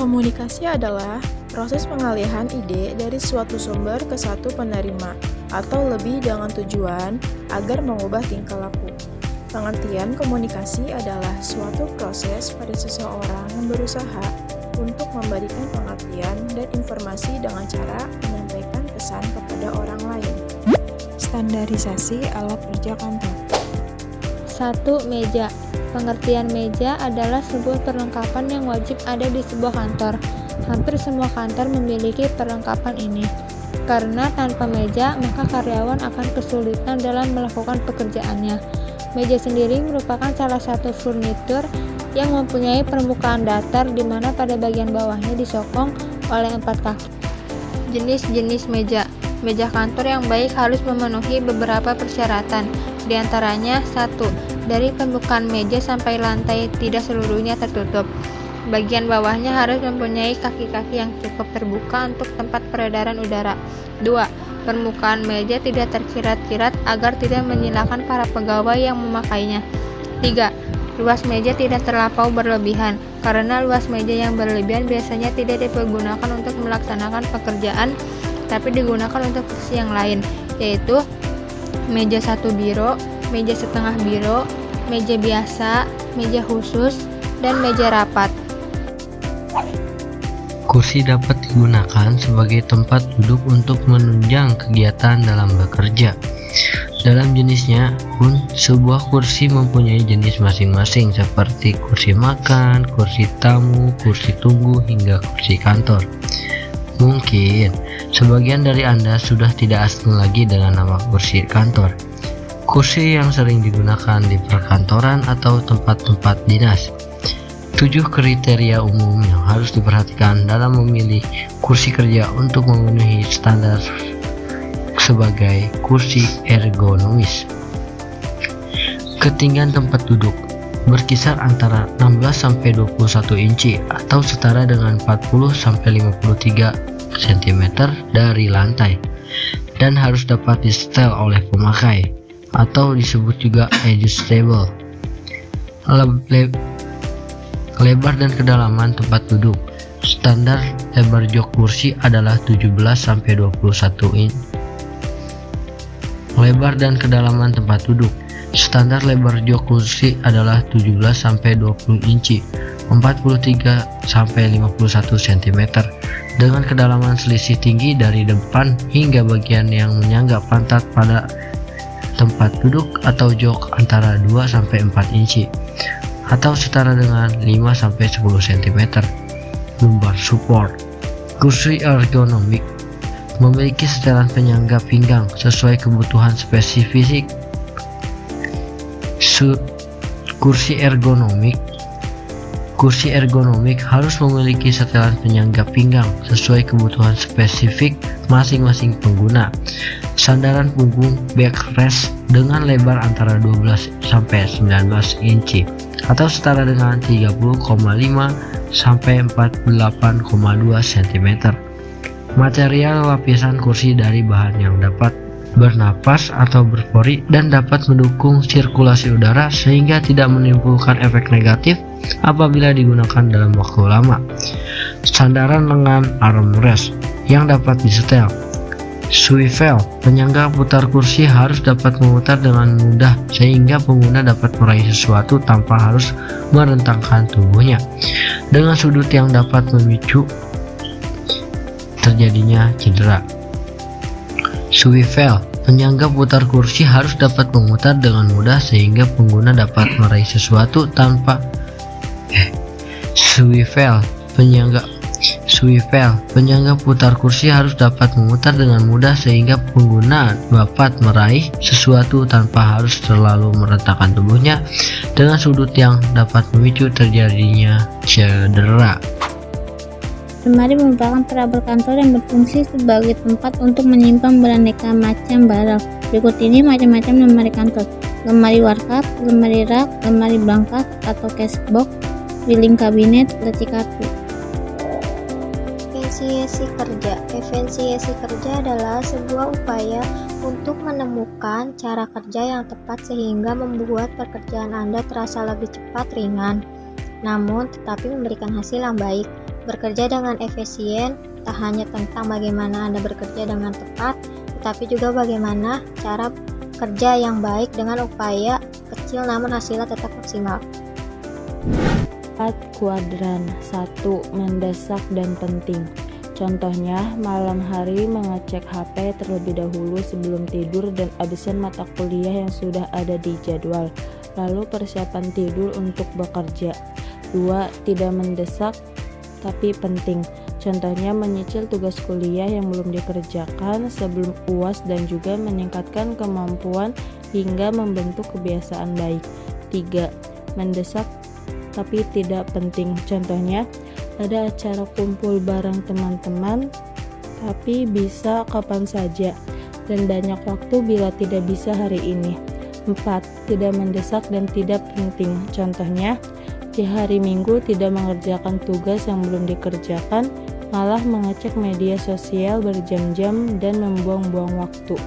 Komunikasi adalah proses pengalihan ide dari suatu sumber ke satu penerima, atau lebih dengan tujuan agar mengubah tingkah laku. Pengertian komunikasi adalah suatu proses pada seseorang yang berusaha untuk memberikan pengertian dan informasi dengan cara menyampaikan pesan kepada orang lain. Standarisasi alat kerja kantor. 1. Meja. Pengertian meja adalah sebuah perlengkapan yang wajib ada di sebuah kantor. Hampir semua kantor memiliki perlengkapan ini. Karena tanpa meja, maka karyawan akan kesulitan dalam melakukan pekerjaannya. Meja sendiri merupakan salah satu furnitur yang mempunyai permukaan datar di mana pada bagian bawahnya disokong oleh 4 kaki. Jenis-jenis meja. Meja kantor yang baik harus memenuhi beberapa persyaratan. Di antaranya 1. Dari permukaan meja sampai lantai tidak seluruhnya tertutup. Bagian bawahnya harus mempunyai kaki-kaki yang cukup terbuka untuk tempat peredaran udara. 2. Permukaan meja tidak terkirat-kirat agar tidak menyilakan para pegawai yang memakainya. 3. Luas meja tidak terlampau berlebihan, karena luas meja yang berlebihan biasanya tidak dipergunakan untuk melaksanakan pekerjaan, tapi digunakan untuk fungsi yang lain, yaitu meja 1 biro, meja setengah biro, meja biasa, meja khusus, dan meja rapat. Kursi dapat digunakan sebagai tempat duduk untuk menunjang kegiatan dalam bekerja. Dalam jenisnya pun, sebuah kursi mempunyai jenis masing-masing seperti kursi makan, kursi tamu, kursi tunggu, hingga kursi kantor. Mungkin sebagian dari Anda sudah tidak asing lagi dengan nama kursi kantor. Kursi yang sering digunakan di perkantoran atau tempat-tempat dinas. 7 kriteria umum yang harus diperhatikan dalam memilih kursi kerja untuk memenuhi standar sebagai kursi ergonomis. Ketinggian tempat duduk berkisar antara 16-21 inci atau setara dengan 40-53 cm dari lantai, dan harus dapat disetel oleh pemakai atau disebut juga adjustable. Lebar dan kedalaman tempat duduk. Standar lebar jok kursi adalah 17-21 in. Lebar dan kedalaman tempat duduk. Standar lebar jok kursi adalah 17-20 inci, 43-51 cm, dengan kedalaman selisih tinggi dari depan hingga bagian yang menyangga pantat pada tempat duduk atau jok antara 2-4 inci, atau setara dengan 5-10 cm. Lumbar support. Kursi ergonomik memiliki setelan penyangga pinggang sesuai kebutuhan spesifik. Kursi ergonomik harus memiliki setelan penyangga pinggang sesuai kebutuhan spesifik masing-masing pengguna. Sandaran punggung backrest dengan lebar antara 12-19 inci atau setara dengan 30,5-48,2 cm. Material lapisan kursi dari bahan yang dapat bernapas atau berpori dan dapat mendukung sirkulasi udara sehingga tidak menimbulkan efek negatif apabila digunakan dalam waktu lama. Sandaran lengan armrest yang dapat disetel. Swivel, penyangga putar kursi harus dapat memutar dengan mudah sehingga pengguna dapat meraih sesuatu tanpa harus merentangkan tubuhnya, dengan sudut yang dapat memicu terjadinya cedera. Swivel, penyangga putar kursi harus dapat memutar dengan mudah sehingga pengguna dapat meraih sesuatu tanpa penyangga putar kursi harus dapat memutar dengan mudah sehingga pengguna dapat meraih sesuatu tanpa harus terlalu merentangkan tubuhnya, dengan sudut yang dapat memicu terjadinya cedera. Lemari merupakan perabot kantor yang berfungsi sebagai tempat untuk menyimpan beraneka macam barang. Berikut ini macam-macam lemari kantor: lemari warkop, lemari rak, lemari bangkas atau cashbox, filing kabinet, laci kartu. Efisiensi kerja. Efisiensi kerja adalah sebuah upaya untuk menemukan cara kerja yang tepat sehingga membuat pekerjaan Anda terasa lebih cepat, ringan, namun tetapi memberikan hasil yang baik. Bekerja dengan efisien tak hanya tentang bagaimana Anda bekerja dengan tepat, tetapi juga bagaimana cara kerja yang baik dengan upaya kecil namun hasilnya tetap maksimal. 4 kuadran. 1. Mendesak dan penting. Contohnya, malam hari mengecek HP terlebih dahulu sebelum tidur dan absen mata kuliah yang sudah ada di jadwal. Lalu persiapan tidur untuk bekerja. 2. Tidak mendesak tapi penting. Contohnya menyicil tugas kuliah yang belum dikerjakan sebelum UAS dan juga meningkatkan kemampuan hingga membentuk kebiasaan baik. 3. Mendesak tapi tidak penting. Contohnya ada acara kumpul bareng teman-teman tapi bisa kapan saja dan banyak waktu bila tidak bisa hari ini. 4. Tidak mendesak dan tidak penting. Contohnya di hari Minggu tidak mengerjakan tugas yang belum dikerjakan, malah mengecek media sosial berjam-jam dan membuang-buang waktu.